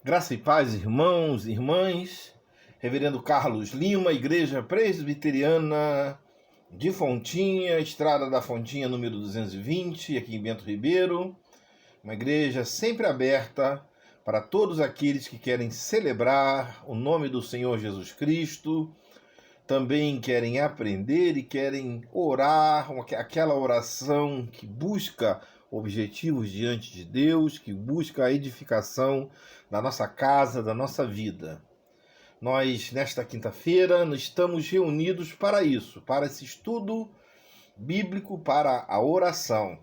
Graça e paz, irmãos e irmãs. Reverendo Carlos Lima, Igreja Presbiteriana de Fontinha, Estrada da Fontinha, número 220, aqui em Bento Ribeiro. Uma igreja sempre aberta para todos aqueles que querem celebrar o nome do Senhor Jesus Cristo, também querem aprender e querem orar, aquela oração que busca objetivos diante de Deus, que busca a edificação da nossa casa, da nossa vida. Nós, nesta quinta-feira, estamos reunidos para isso, para esse estudo bíblico, para a oração.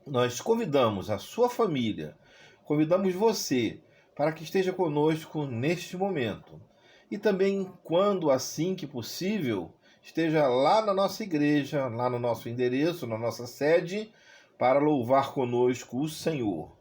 Nós convidamos a sua família, convidamos você para que esteja conosco neste momento. E também, quando assim que possível, esteja lá na nossa igreja, lá no nosso endereço, na nossa sede, para louvar conosco o Senhor.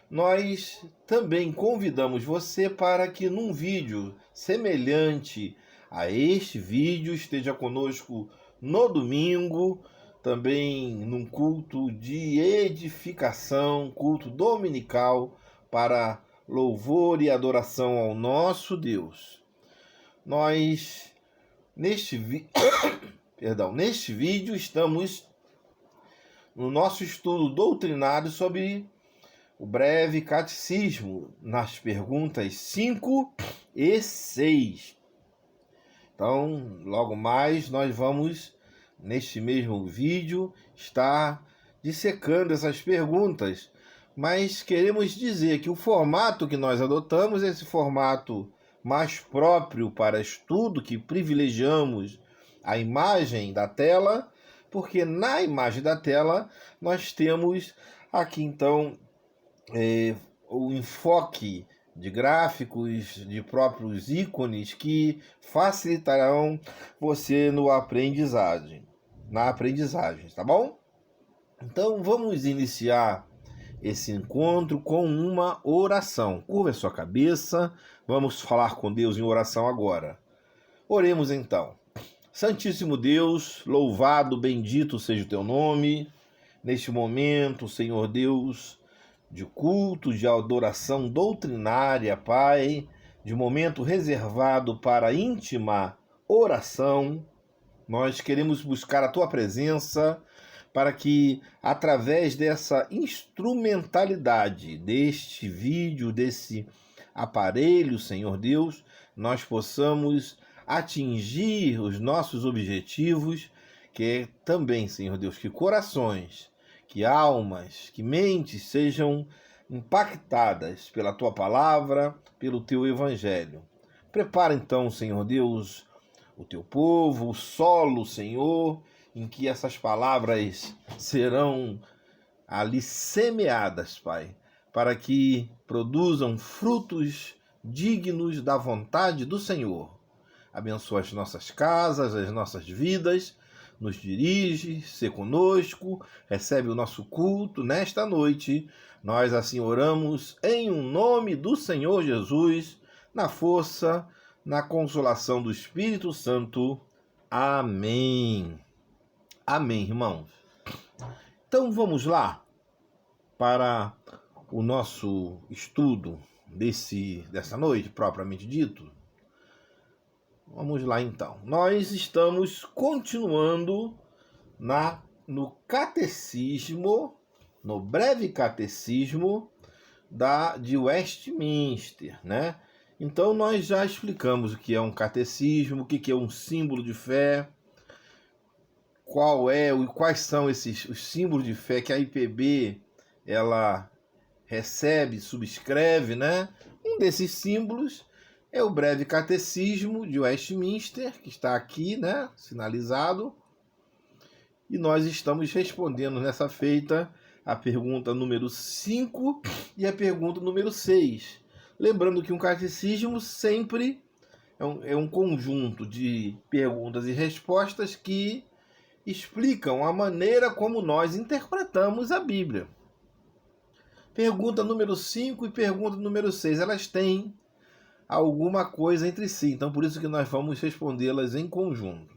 Nós também convidamos você para que num vídeo semelhante a este vídeo esteja conosco no domingo, também num culto de edificação, culto dominical para louvor e adoração ao nosso Deus. Nós, neste vídeo, estamos no nosso estudo doutrinário sobre o breve catecismo, nas perguntas 5 e 6. Então, logo mais, nós vamos, neste mesmo vídeo, estar dissecando essas perguntas. Mas queremos dizer que o formato que nós adotamos é esse formato mais próprio para estudo, que privilegiamos a imagem da tela, porque na imagem da tela nós temos aqui, então, o enfoque de gráficos, de próprios ícones que facilitarão você na aprendizagem, tá bom? Então vamos iniciar esse encontro com uma oração. Curva a sua cabeça, vamos falar com Deus em oração agora. Oremos então. Santíssimo Deus, louvado, bendito seja o teu nome. Neste momento, Senhor Deus, de culto, de adoração doutrinária, Pai, de momento reservado para íntima oração, nós queremos buscar a Tua presença para que, através dessa instrumentalidade, deste vídeo, desse aparelho, Senhor Deus, nós possamos atingir os nossos objetivos, que é também, Senhor Deus, que corações, que almas, que mentes sejam impactadas pela Tua palavra, pelo Teu Evangelho. Prepara então, Senhor Deus, o Teu povo, o solo, Senhor, em que essas palavras serão ali semeadas, Pai, para que produzam frutos dignos da vontade do Senhor. Abençoa as nossas casas, as nossas vidas, nos dirige, se conosco, recebe o nosso culto nesta noite. Nós assim oramos em nome do Senhor Jesus, na força, na consolação do Espírito Santo. Amém. Amém, irmãos. Então vamos lá para o nosso estudo dessa noite, propriamente dito. Vamos lá então. Nós estamos continuando no catecismo, no breve catecismo de Westminster, né? Então nós já explicamos o que é um catecismo, o que é um símbolo de fé, quais são os símbolos de fé que a IPB ela recebe, subscreve, né? Um desses símbolos é o breve catecismo de Westminster, que está aqui, né, sinalizado. E nós estamos respondendo nessa feita a pergunta número 5 e a pergunta número 6. Lembrando que um catecismo sempre é um conjunto de perguntas e respostas que explicam a maneira como nós interpretamos a Bíblia. Pergunta número 5 e pergunta número 6, elas têm alguma coisa entre si, então por isso que nós vamos respondê-las em conjunto.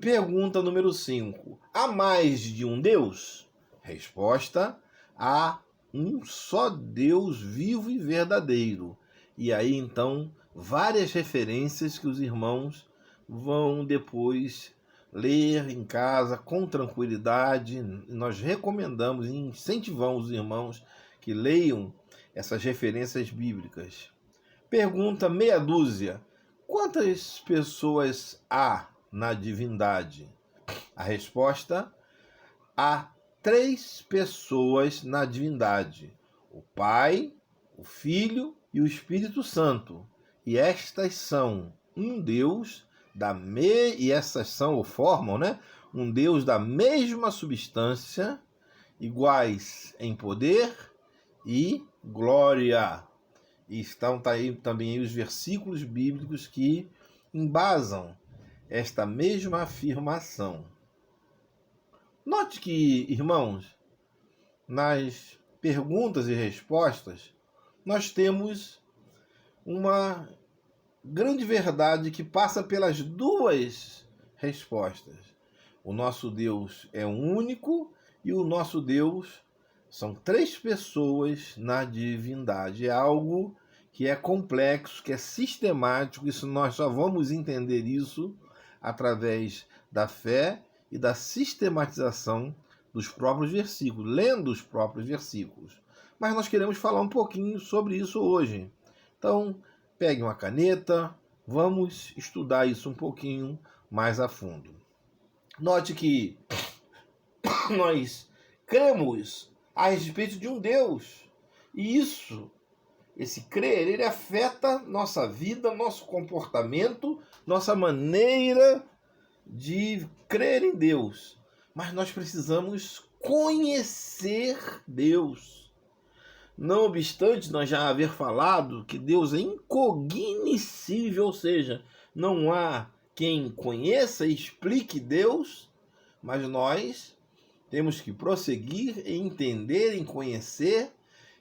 Pergunta número 5. Há mais de um Deus? Resposta: há um só Deus vivo e verdadeiro. E aí, então, várias referências que os irmãos vão depois ler em casa com tranquilidade. Nós recomendamos e incentivamos os irmãos que leiam essas referências bíblicas. Pergunta meia dúzia: quantas pessoas há na divindade? A resposta: há 3 pessoas na divindade: o Pai, o Filho e o Espírito Santo. E estas são um Deus e essas são ou formam, né, um Deus da mesma substância, iguais em poder e glória. E estão aí também os versículos bíblicos que embasam esta mesma afirmação. Note que, irmãos, nas perguntas e respostas, nós temos uma grande verdade que passa pelas duas respostas. O nosso Deus é único e o nosso Deus são 3 pessoas na divindade. É algo que é complexo, que é sistemático. Isso nós só vamos entender isso através da fé e da sistematização dos próprios versículos, lendo os próprios versículos. Mas nós queremos falar um pouquinho sobre isso hoje. Então, pegue uma caneta, vamos estudar isso um pouquinho mais a fundo. Note que nós cremos a respeito de um Deus. E esse crer, ele afeta nossa vida, nosso comportamento, nossa maneira de crer em Deus. Mas nós precisamos conhecer Deus. Não obstante nós já haver falado que Deus é incognoscível, ou seja, não há quem conheça e explique Deus, mas nós temos que prosseguir em entender, em conhecer,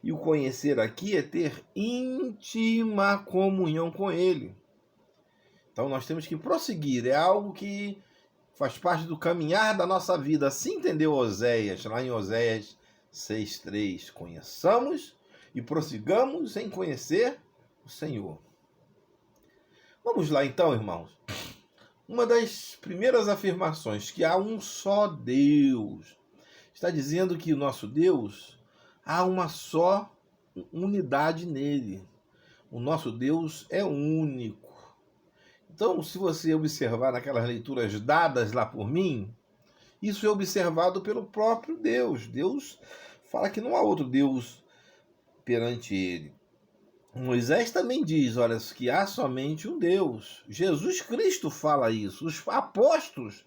e o conhecer aqui é ter íntima comunhão com Ele. Então nós temos que prosseguir, é algo que faz parte do caminhar da nossa vida. Assim entendeu Oséias, lá em Oséias 6:3. Conheçamos e prossigamos em conhecer o Senhor. Vamos lá então, irmãos. Uma das primeiras afirmações, que há um só Deus, está dizendo que o nosso Deus, há uma só unidade nele. O nosso Deus é único. Então, se você observar naquelas leituras dadas lá por mim, isso é observado pelo próprio Deus. Deus fala que não há outro Deus perante ele. Moisés também diz, olha, que há somente um Deus. Jesus Cristo fala isso. Os apóstolos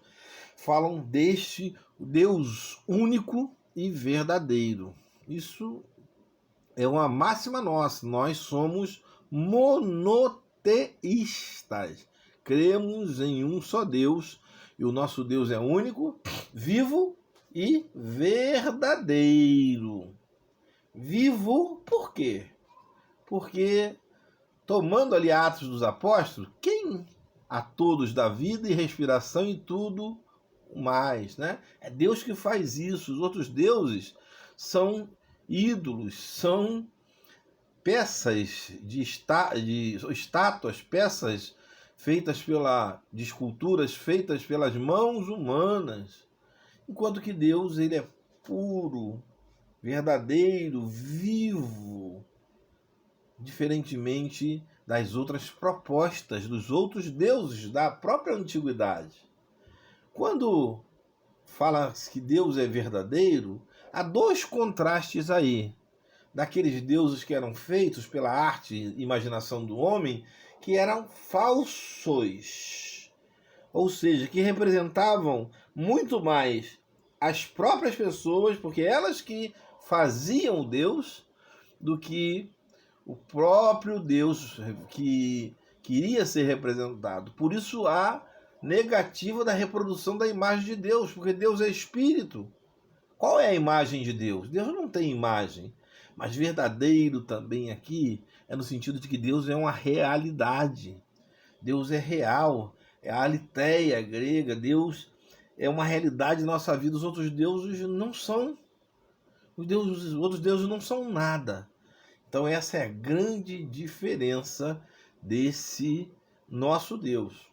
falam deste Deus único e verdadeiro. Isso é uma máxima nossa. Nós somos monoteístas. Cremos em um só Deus. E o nosso Deus é único, vivo e verdadeiro. Vivo por quê? Porque, tomando ali Atos dos Apóstolos, quem a todos dá vida e respiração e tudo mais, né? É Deus que faz isso. Os outros deuses são ídolos, são peças de estátuas, peças feitas de esculturas feitas pelas mãos humanas. Enquanto que Deus, ele é puro, verdadeiro, vivo, diferentemente das outras propostas dos outros deuses da própria antiguidade. Quando fala que Deus é verdadeiro, há 2 contrastes aí. Daqueles deuses que eram feitos pela arte e imaginação do homem, que eram falsos. Ou seja, que representavam muito mais as próprias pessoas, porque elas que faziam Deus, do que o próprio Deus que queria ser representado. Por isso há negativa da reprodução da imagem de Deus, porque Deus é espírito. Qual é a imagem de Deus? Deus não tem imagem. Mas verdadeiro também aqui é no sentido de que Deus é uma realidade. Deus é real, é a aletheia grega. Deus é uma realidade na nossa vida. Os outros deuses não são. Os outros deuses não são nada. Então essa é a grande diferença desse nosso Deus.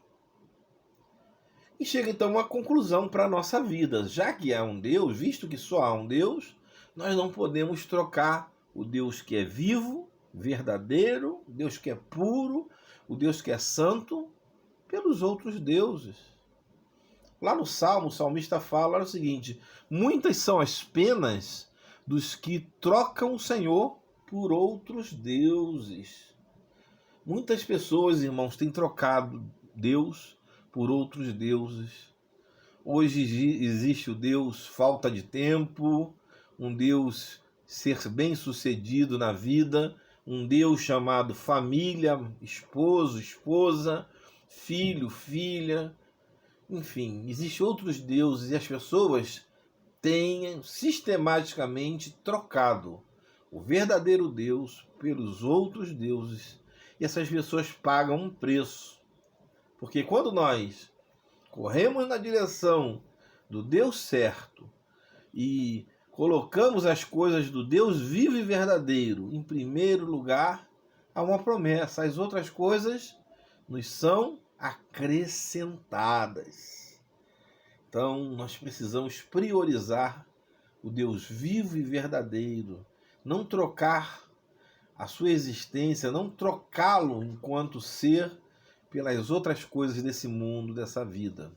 E chega então uma conclusão para a nossa vida. Já que há um Deus, visto que só há um Deus, nós não podemos trocar o Deus que é vivo, verdadeiro, o Deus que é puro, o Deus que é santo, pelos outros deuses. Lá no Salmo, o salmista fala o seguinte: muitas são as penas dos que trocam o Senhor por outros deuses. Muitas pessoas, irmãos, têm trocado Deus por outros deuses. Hoje existe o Deus falta de tempo, um Deus ser bem-sucedido na vida, um Deus chamado família, esposo, esposa, filho, filha, enfim, existem outros deuses e as pessoas têm sistematicamente trocado o verdadeiro Deus pelos outros deuses. E essas pessoas pagam um preço. Porque quando nós corremos na direção do Deus certo e colocamos as coisas do Deus vivo e verdadeiro em primeiro lugar, há uma promessa: as outras coisas nos são acrescentadas. Então, nós precisamos priorizar o Deus vivo e verdadeiro, não trocar a sua existência, não trocá-lo enquanto ser pelas outras coisas desse mundo, dessa vida.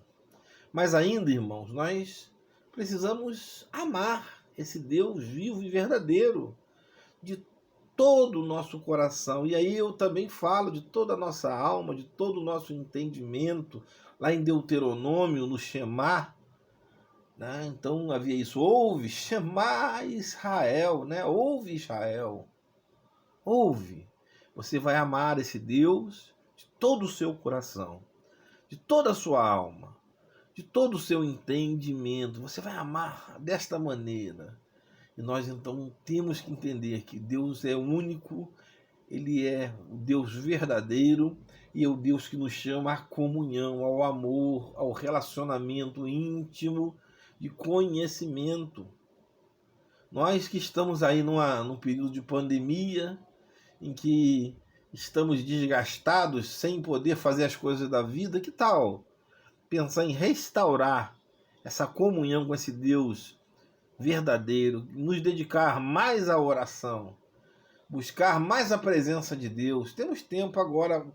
Mas ainda, irmãos, nós precisamos amar esse Deus vivo e verdadeiro de todo o nosso coração. E aí eu também falo de toda a nossa alma, de todo o nosso entendimento. Lá em Deuteronômio, no Shemá, né? Então havia isso: ouve, Shemá Israel, né? Ouve, Israel. Ouve. Você vai amar esse Deus de todo o seu coração, de toda a sua alma, de todo o seu entendimento. Você vai amar desta maneira. E nós então temos que entender que Deus é único, Ele é o Deus verdadeiro e é o Deus que nos chama à comunhão, ao amor, ao relacionamento íntimo de conhecimento. Nós que estamos aí num período de pandemia, em que estamos desgastados sem poder fazer as coisas da vida, que tal pensar em restaurar essa comunhão com esse Deus verdadeiro, nos dedicar mais à oração, buscar mais a presença de Deus? Temos tempo agora,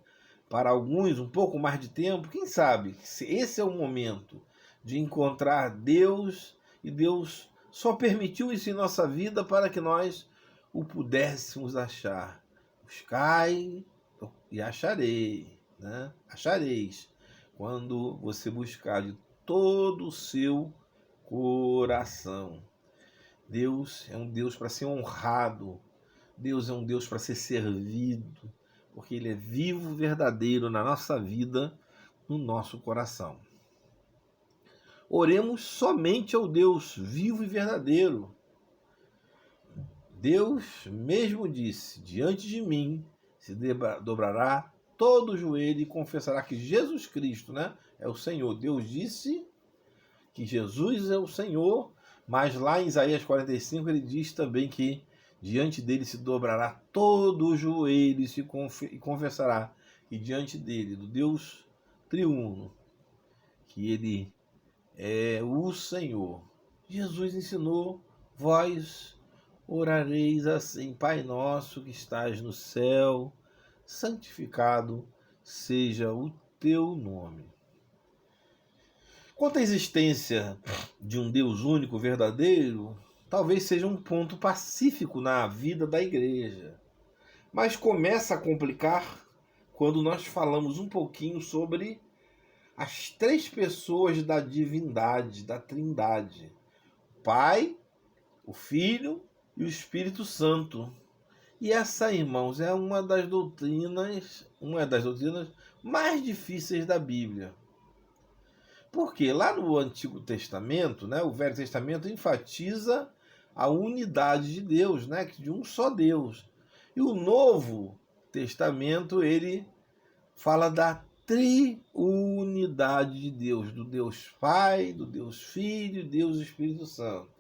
para alguns, um pouco mais de tempo, quem sabe esse é o momento de encontrar Deus, e Deus só permitiu isso em nossa vida para que nós o pudéssemos achar. Buscai e acharei, né? Achareis, quando você buscar de todo o seu coração. Deus é um Deus para ser honrado. Deus é um Deus para ser servido, porque Ele é vivo, verdadeiro na nossa vida, no nosso coração. Oremos somente ao Deus vivo e verdadeiro. Deus mesmo disse: diante de mim se dobrará todo o joelho e confessará que Jesus Cristo, né, é o Senhor. Deus disse que Jesus é o Senhor, mas lá em Isaías 45 ele diz também que diante dele se dobrará todo o joelho e confessará que diante dele, do Deus triuno, que ele é o Senhor. Jesus ensinou: vós orareis assim: Pai nosso que estás no céu, santificado seja o teu nome. Quanto à existência de um Deus único, verdadeiro, talvez seja um ponto pacífico na vida da igreja. Mas começa a complicar quando nós falamos um pouquinho sobre as três pessoas da divindade, da Trindade: o Pai, o Filho e o Espírito Santo. E essa, irmãos, é uma das doutrinas mais difíceis da Bíblia. Porque lá no Antigo Testamento, né, o Velho Testamento enfatiza a unidade de Deus, né, de um só Deus. E o Novo Testamento, ele fala da triunidade de Deus, do Deus Pai, do Deus Filho e Deus Espírito Santo.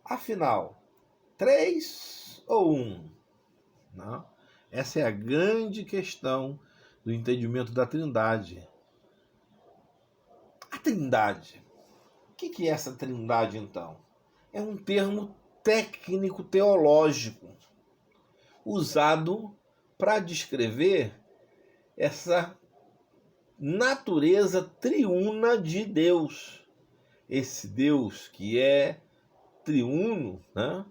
Afinal, Três ou um? Não. Essa é a grande questão do entendimento da Trindade. A Trindade. O que é essa Trindade, então? É um termo técnico teológico usado para descrever essa natureza triuna de Deus. Esse Deus que é triuno, né?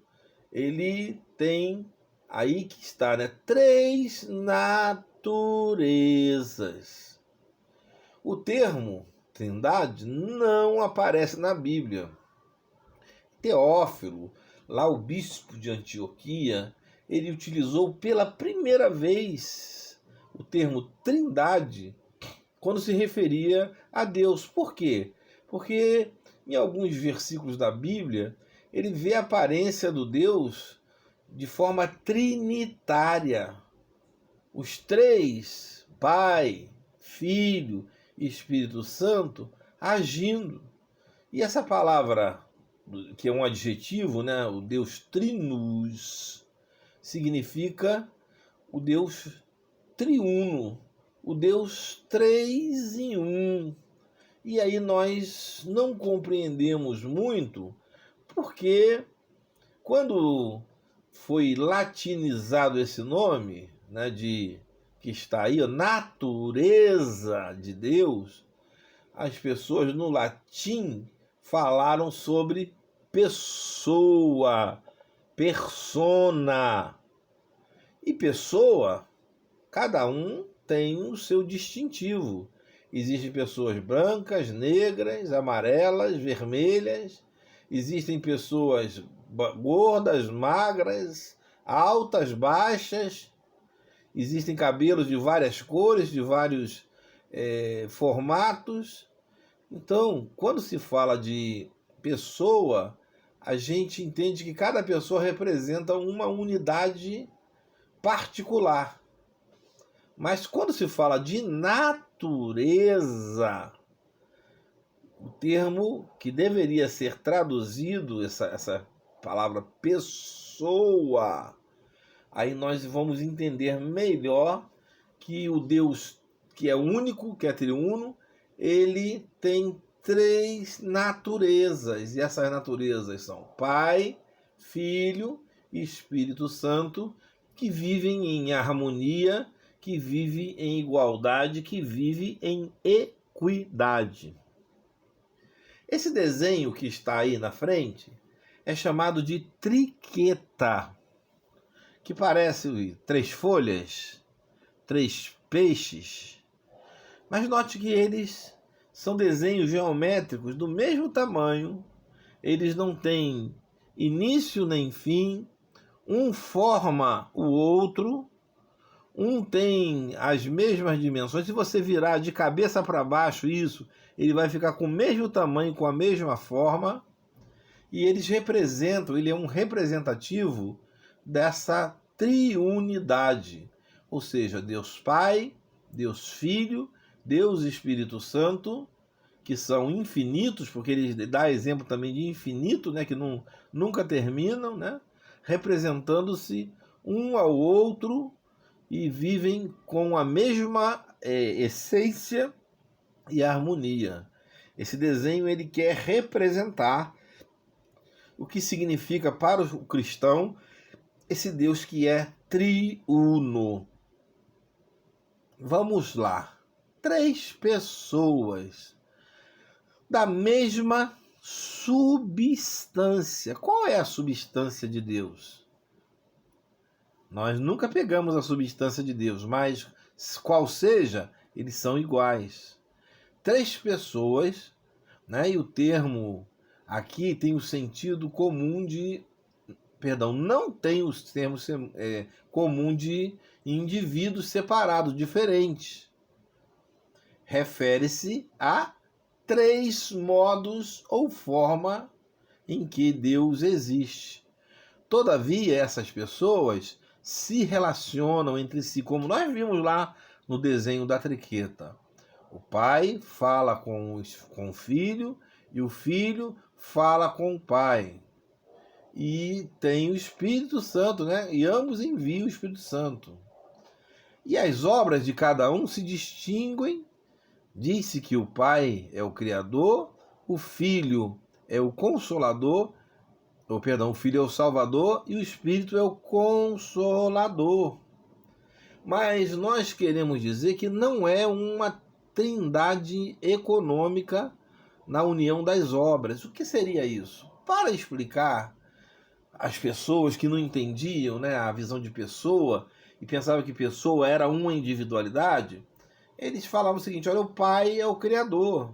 Ele tem, aí que está, né? Três naturezas. O termo Trindade não aparece na Bíblia. Teófilo, lá o bispo de Antioquia, ele utilizou pela primeira vez o termo Trindade quando se referia a Deus. Por quê? Porque em alguns versículos da Bíblia ele vê a aparência do Deus de forma trinitária. Os três, Pai, Filho e Espírito Santo, agindo. E essa palavra, que é um adjetivo, né? O Deus Trinus, significa o Deus triuno, o Deus três em um. E aí nós não compreendemos muito, porque quando foi latinizado esse nome, né, que está aí, natureza de Deus, as pessoas no latim falaram sobre pessoa, persona. E pessoa, cada um tem o seu distintivo. Existem pessoas brancas, negras, amarelas, vermelhas. Existem pessoas gordas, magras, altas, baixas. Existem cabelos de várias cores, de vários formatos. Então, quando se fala de pessoa, a gente entende que cada pessoa representa uma unidade particular. Mas quando se fala de natureza, o termo que deveria ser traduzido, essa palavra pessoa, aí nós vamos entender melhor que o Deus que é único, que é triuno, ele tem três naturezas. E essas naturezas são Pai, Filho e Espírito Santo, que vivem em harmonia, que vivem em igualdade, que vivem em equidade. Esse desenho que está aí na frente é chamado de triqueta, que parece três folhas, três peixes. Mas note que eles são desenhos geométricos do mesmo tamanho, eles não têm início nem fim, um forma o outro, um tem as mesmas dimensões. Se você virar de cabeça para baixo isso, ele vai ficar com o mesmo tamanho, com a mesma forma, e eles representam, ele é um representativo dessa triunidade, ou seja, Deus Pai, Deus Filho, Deus Espírito Santo, que são infinitos, porque ele dá exemplo também de infinito, né, que nunca terminam, né, representando-se um ao outro e vivem com a mesma essência e harmonia. Esse desenho ele quer representar o que significa para o cristão esse Deus que é triuno. Vamos lá. Três pessoas da mesma substância. Qual é a substância de Deus? Nós nunca pegamos a substância de Deus, mas qual seja, eles são iguais. Três pessoas, né? E o termo aqui tem o sentido comum de... Perdão, não tem os termos comum de indivíduos separados, diferentes. Refere-se a três modos ou forma em que Deus existe. Todavia, essas pessoas se relacionam entre si, como nós vimos lá no desenho da triqueta. O pai fala com o filho e o filho fala com o pai. e tem o Espírito Santo, né? E ambos enviam o Espírito Santo. E as obras de cada um se distinguem. Diz-se que o Pai é o Criador, o Filho é o Consolador, o Filho é o Salvador e o Espírito é o Consolador. Mas nós queremos dizer que não é uma trindade econômica na união das obras. O que seria isso? Para explicar às pessoas que não entendiam, né, a visão de pessoa e pensavam que pessoa era uma individualidade, eles falavam o seguinte: olha, o Pai é o Criador,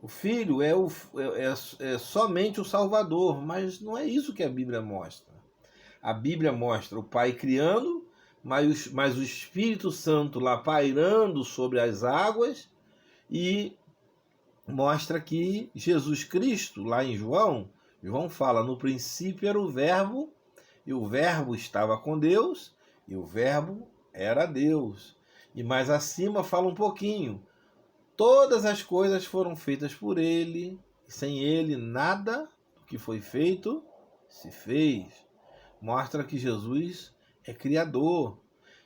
o Filho é somente o Salvador, mas não é isso que a Bíblia mostra. A Bíblia mostra o Pai criando, mas o Espírito Santo lá pairando sobre as águas, e mostra que Jesus Cristo, lá em João fala: no princípio era o Verbo, e o Verbo estava com Deus, e o Verbo era Deus. E mais acima fala um pouquinho: todas as coisas foram feitas por ele, e sem ele nada do que foi feito se fez. Mostra que Jesus é Criador.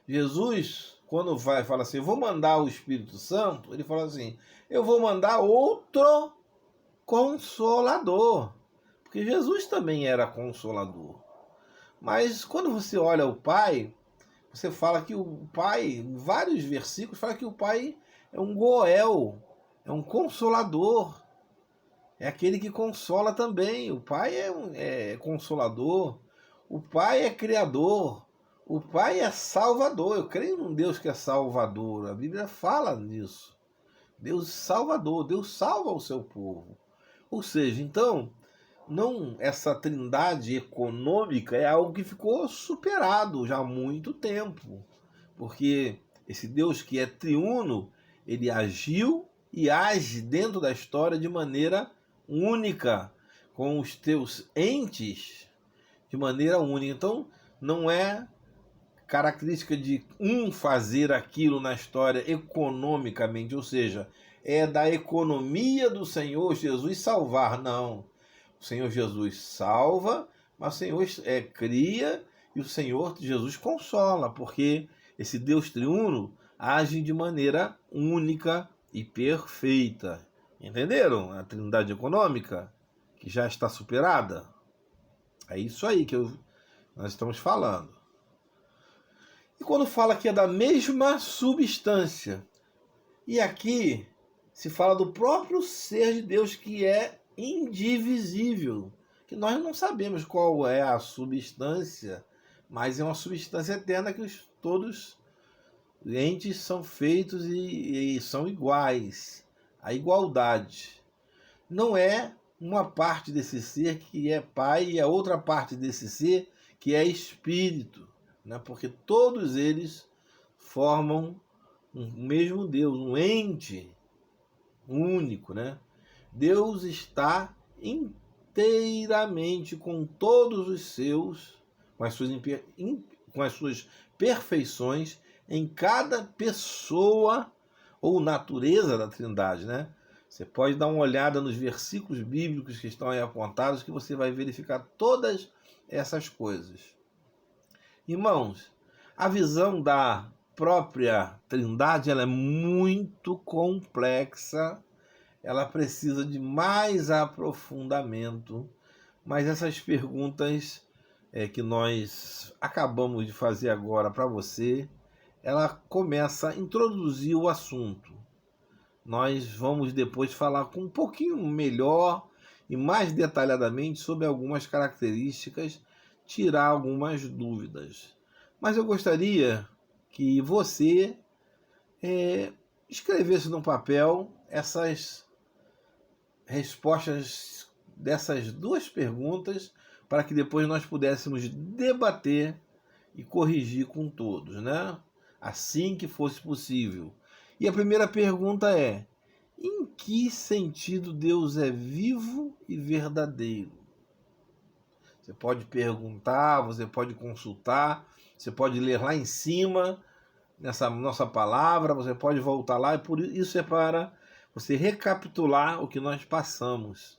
Jesus, quando fala assim, eu vou mandar o Espírito Santo, ele fala assim, eu vou mandar outro Consolador. Porque Jesus também era Consolador. Mas quando você olha o Pai, você fala que o Pai, em vários versículos, fala que o Pai é um Goel, é um Consolador. É aquele que consola também. O Pai é Consolador. O Pai é Criador. O Pai é Salvador. Eu creio num Deus que é Salvador. A Bíblia fala nisso. Deus Salvador. Deus salva o seu povo. Ou seja, então, não, essa trindade econômica é algo que ficou superado já há muito tempo. Porque esse Deus que é triuno, ele agiu e age dentro da história de maneira única, com os teus entes de maneira única. Então, não é característica de um fazer aquilo na história economicamente, ou seja, é da economia do Senhor Jesus salvar. Não. O Senhor Jesus salva, mas o Senhor cria e o Senhor Jesus consola, porque esse Deus triuno age de maneira única e perfeita. Entenderam? A trindade econômica, que já está superada. É isso aí que nós estamos falando. E quando fala que é da mesma substância, e aqui se fala do próprio ser de Deus, que é indivisível, que nós não sabemos qual é a substância, mas é uma substância eterna que todos os entes são feitos e são iguais. A igualdade. Não é uma parte desse ser que é pai e a outra parte desse ser que é espírito, né? Porque todos eles formam um mesmo Deus, um ente único, né? Deus está inteiramente com todos os seus, com as suas perfeições em cada pessoa ou natureza da Trindade, né? Você pode dar uma olhada nos versículos bíblicos que estão aí apontados, que você vai verificar todas essas coisas. Irmãos, a visão da própria Trindade ela é muito complexa, ela precisa de mais aprofundamento, mas essas perguntas que nós acabamos de fazer agora para você, ela começa a introduzir o assunto. Nós vamos depois falar com um pouquinho melhor e mais detalhadamente sobre algumas características, tirar algumas dúvidas. Mas eu gostaria que você escrevesse no papel essas respostas dessas duas perguntas, para que depois nós pudéssemos debater e corrigir com todos, né? Assim que fosse possível. E a primeira pergunta é: em que sentido Deus é vivo e verdadeiro? Você pode perguntar, você pode consultar, você pode ler lá em cima, nessa nossa palavra, você pode voltar lá, e por isso é para você recapitular o que nós passamos.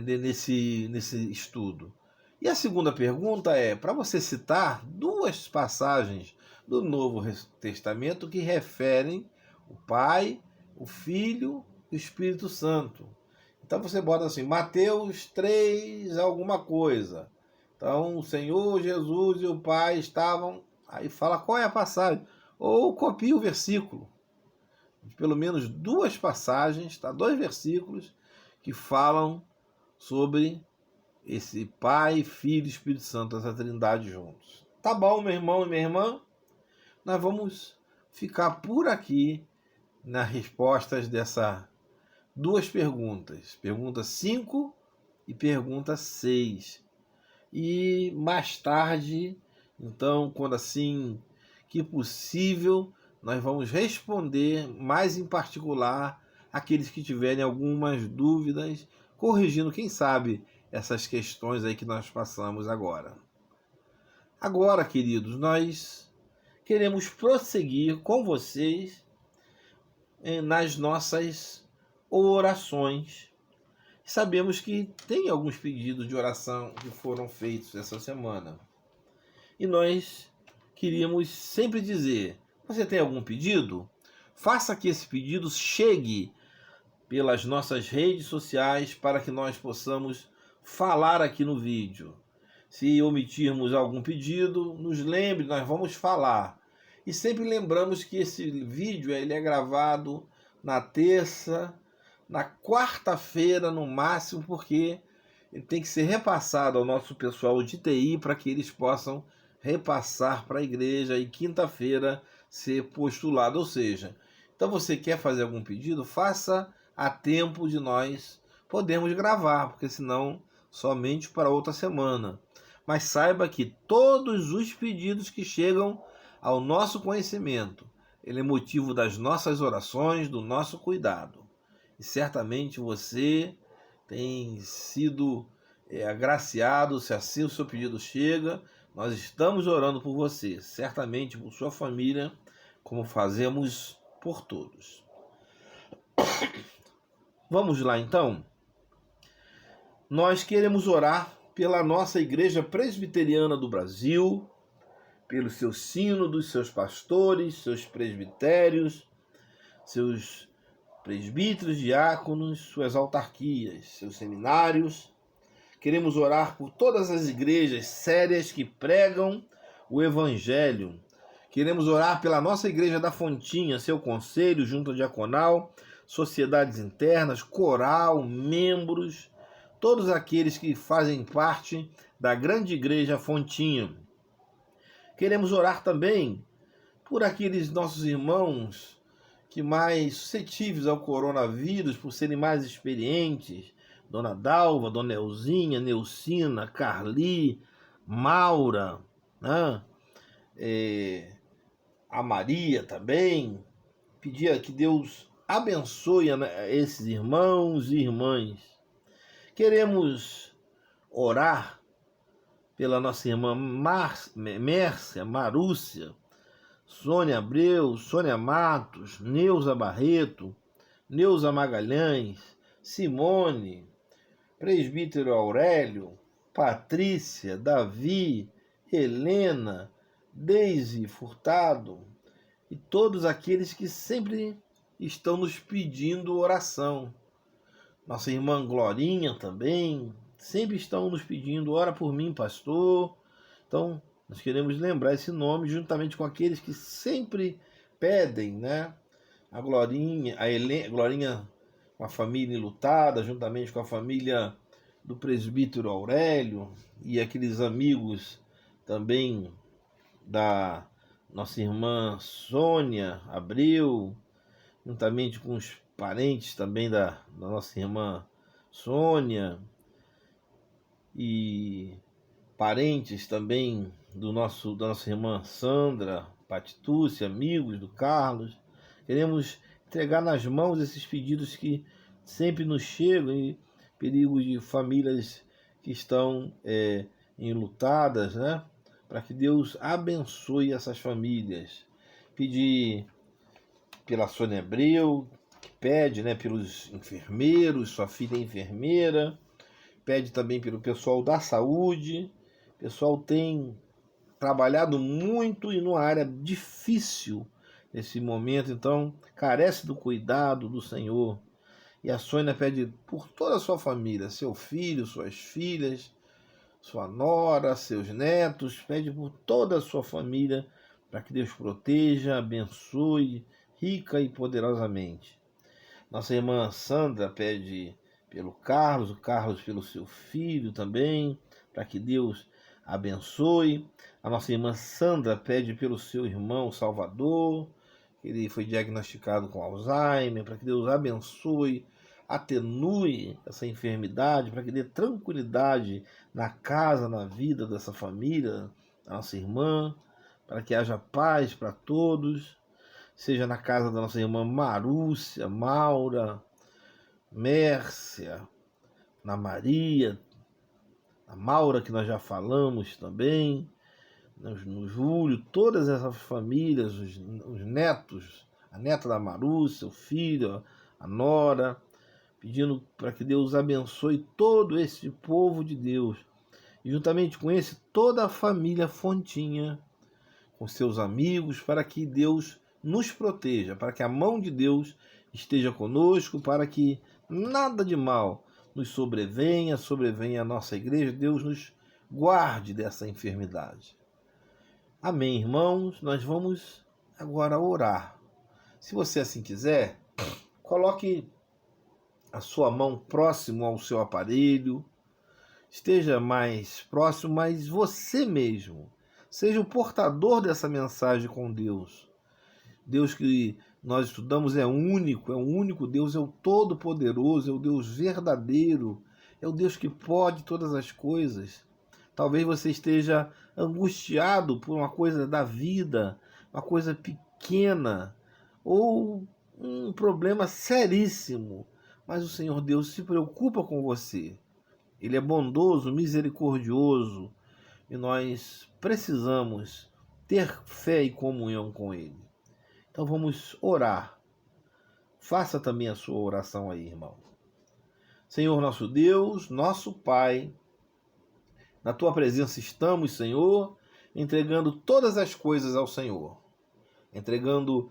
nesse estudo. E a segunda pergunta é para você citar duas passagens do Novo Testamento que referem o Pai, o Filho e o Espírito Santo. Então você bota assim, Mateus 3, alguma coisa. Então o Senhor Jesus e o Pai estavam... Aí fala qual é a passagem. Ou copia o versículo. Pelo menos duas passagens, tá? 2 versículos que falam sobre esse Pai, Filho e Espírito Santo, essa trindade juntos. Tá bom, meu irmão e minha irmã? Nós vamos ficar por aqui nas respostas dessas duas perguntas. Pergunta 5 e pergunta 6. E mais tarde, então, quando assim que possível, nós vamos responder mais em particular aqueles que tiverem algumas dúvidas, corrigindo, quem sabe, essas questões aí que nós passamos agora. Agora, queridos, nós queremos prosseguir com vocês nas nossas orações. Sabemos que tem alguns pedidos de oração que foram feitos essa semana. E nós queríamos sempre dizer, você tem algum pedido? Faça que esse pedido chegue pelas nossas redes sociais para que nós possamos falar aqui no vídeo. Se omitirmos algum pedido, nos lembre, nós vamos falar. E sempre lembramos que esse vídeo ele é gravado na terça, na quarta-feira no máximo, porque ele tem que ser repassado ao nosso pessoal de TI para que eles possam repassar para a igreja e quinta-feira ser postulado. Ou seja, então você quer fazer algum pedido, faça a tempo de nós podermos gravar, porque senão somente para outra semana. Mas saiba que todos os pedidos que chegam ao nosso conhecimento, ele é motivo das nossas orações, do nosso cuidado. E certamente você tem sido agraciado, se assim o seu pedido chega, nós estamos orando por você, certamente por sua família, como fazemos por todos. Vamos lá então? Nós queremos orar pela nossa Igreja Presbiteriana do Brasil, pelo seu sínodo, seus pastores, seus presbitérios, seus presbíteros, diáconos, suas autarquias, seus seminários. Queremos orar por todas as igrejas sérias que pregam o Evangelho. Queremos orar pela nossa Igreja da Fontinha, seu conselho, junta diaconal, sociedades internas, coral, membros, todos aqueles que fazem parte da grande Igreja Fontinha. Queremos orar também por aqueles nossos irmãos que mais suscetíveis ao coronavírus, por serem mais experientes, Dona Dalva, Dona Elzinha, Neucina, Carli, Maura, né? A Maria também. Pedir que Deus abençoe esses irmãos e irmãs. Queremos orar pela nossa irmã Mércia, Marúcia, Sônia Abreu, Sônia Matos, Neuza Barreto, Neuza Magalhães, Simone, presbítero Aurélio, Patrícia, Davi, Helena, Deise Furtado e todos aqueles que sempre estão nos pedindo oração. Nossa irmã Glorinha também, sempre estão nos pedindo, ora por mim, pastor. Então, nós queremos lembrar esse nome juntamente com aqueles que sempre pedem, né? A Glorinha, Glorinha, uma família enlutada, juntamente com a família do presbítero Aurélio e aqueles amigos também da nossa irmã Sônia Abreu, juntamente com os parentes também da nossa irmã Sônia e parentes também da nossa irmã Sandra, Patrícia, amigos do Carlos. Queremos entregar nas mãos esses pedidos que sempre nos chegam e perigos de famílias que estão enlutadas, né? Para que Deus abençoe essas famílias. Pedir pela Sônia Abreu, que pede, né, pelos enfermeiros, sua filha é enfermeira, Pede também pelo pessoal da saúde. O pessoal tem trabalhado muito e numa área difícil nesse momento, então carece do cuidado do Senhor. E a Sônia pede por toda a sua família, seu filho, suas filhas, sua nora, seus netos, pede por toda a sua família para que Deus proteja, abençoe rica e poderosamente. Nossa irmã Sandra pede pelo Carlos, o Carlos pelo seu filho também, para que Deus abençoe. A nossa irmã Sandra pede pelo seu irmão Salvador, que ele foi diagnosticado com Alzheimer, para que Deus abençoe, atenue essa enfermidade, para que dê tranquilidade na casa, na vida dessa família, da nossa irmã, para que haja paz para todos, seja na casa da nossa irmã Marúcia, Maura, Mércia, na Maria, a Maura, que nós já falamos também, no Júlio, todas essas famílias, os netos, a neta da Marúcia, o filho, a nora, pedindo para que Deus abençoe todo esse povo de Deus. E juntamente com esse, toda a família Fontinha, com seus amigos, para que Deus nos proteja, para que a mão de Deus esteja conosco, para que nada de mal nos sobrevenha a nossa igreja, Deus nos guarde dessa enfermidade. Amém, irmãos? Nós vamos agora orar. Se você assim quiser, coloque a sua mão próximo ao seu aparelho, esteja mais próximo, mas você mesmo seja o portador dessa mensagem com Deus. Deus que nós estudamos é o único Deus, é o Todo-Poderoso, é o Deus verdadeiro, é o Deus que pode todas as coisas. Talvez você esteja angustiado por uma coisa da vida, uma coisa pequena, ou um problema seríssimo, mas o Senhor Deus se preocupa com você. Ele é bondoso, misericordioso, e nós precisamos ter fé e comunhão com Ele. Então vamos orar. Faça também a sua oração aí, irmão. Senhor nosso Deus, nosso Pai, na Tua presença estamos, Senhor, entregando todas as coisas ao Senhor. Entregando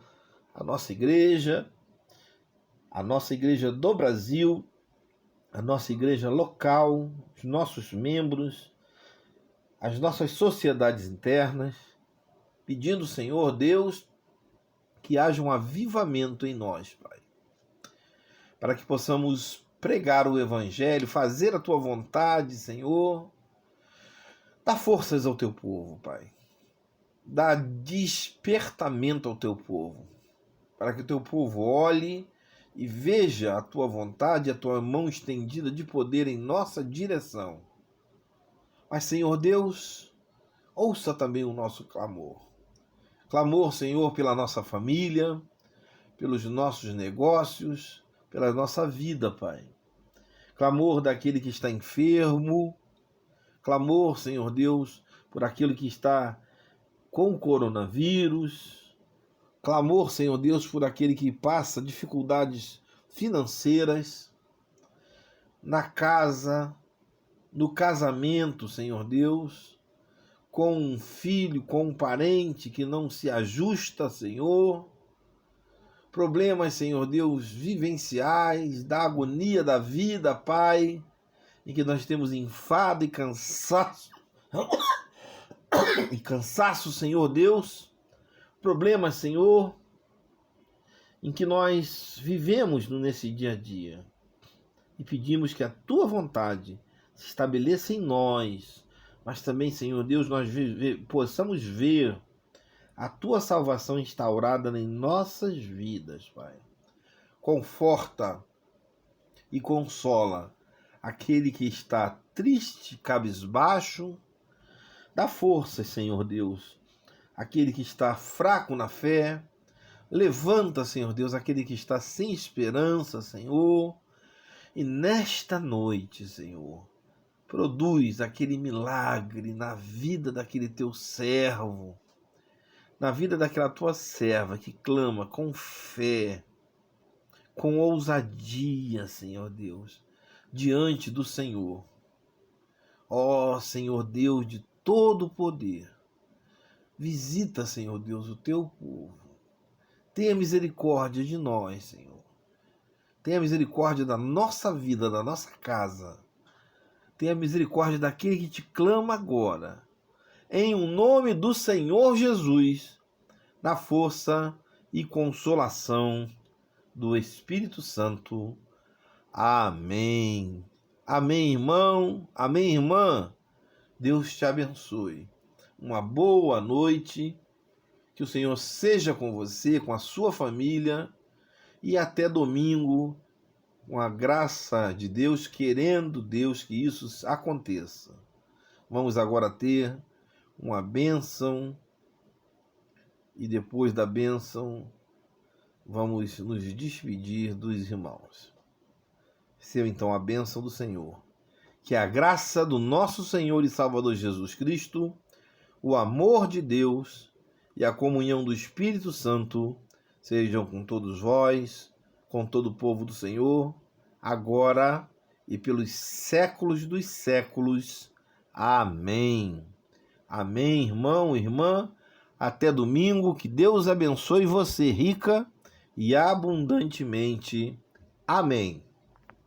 a nossa igreja do Brasil, a nossa igreja local, os nossos membros, as nossas sociedades internas, pedindo, Senhor Deus, que haja um avivamento em nós, Pai, para que possamos pregar o Evangelho, fazer a Tua vontade, Senhor. Dá forças ao Teu povo, Pai. Dá despertamento ao Teu povo, para que o Teu povo olhe e veja a Tua vontade, a Tua mão estendida de poder em nossa direção. Mas, Senhor Deus, ouça também o nosso clamor. Clamor, Senhor, pela nossa família, pelos nossos negócios, pela nossa vida, Pai. Clamor daquele que está enfermo. Clamor, Senhor Deus, por aquele que está com coronavírus. Clamor, Senhor Deus, por aquele que passa dificuldades financeiras na casa, no casamento, Senhor Deus, com um filho, com um parente que não se ajusta, Senhor. Problemas, Senhor Deus, vivenciais, da agonia da vida, Pai, em que nós temos enfado e cansaço. Senhor Deus. Problemas, Senhor, em que nós vivemos nesse dia a dia. E pedimos que a Tua vontade se estabeleça em nós, mas também, Senhor Deus, nós possamos ver a Tua salvação instaurada em nossas vidas, Pai. Conforta e consola aquele que está triste, cabisbaixo. Dá força, Senhor Deus, aquele que está fraco na fé. Levanta, Senhor Deus, aquele que está sem esperança, Senhor. E nesta noite, Senhor, produz aquele milagre na vida daquele Teu servo, na vida daquela Tua serva que clama com fé, com ousadia, Senhor Deus, diante do Senhor. Ó Senhor Deus de todo o poder, visita, Senhor Deus, o teu povo. Tenha misericórdia de nós, Senhor. Tenha misericórdia da nossa vida, da nossa casa. Tenha misericórdia daquele que te clama agora. Em o nome do Senhor Jesus, na força e consolação do Espírito Santo. Amém. Amém, irmão. Amém, irmã. Deus te abençoe. Uma boa noite. Que o Senhor seja com você, com a sua família. E até domingo, com a graça de Deus, querendo Deus que isso aconteça. Vamos agora ter uma bênção. E depois da bênção, vamos nos despedir dos irmãos. Receba então a bênção do Senhor. Que a graça do nosso Senhor e Salvador Jesus Cristo, o amor de Deus e a comunhão do Espírito Santo sejam com todos vós, com todo o povo do Senhor, agora e pelos séculos dos séculos. Amém. Amém, irmão, irmã. Até domingo. Que Deus abençoe você rica e abundantemente. Amém.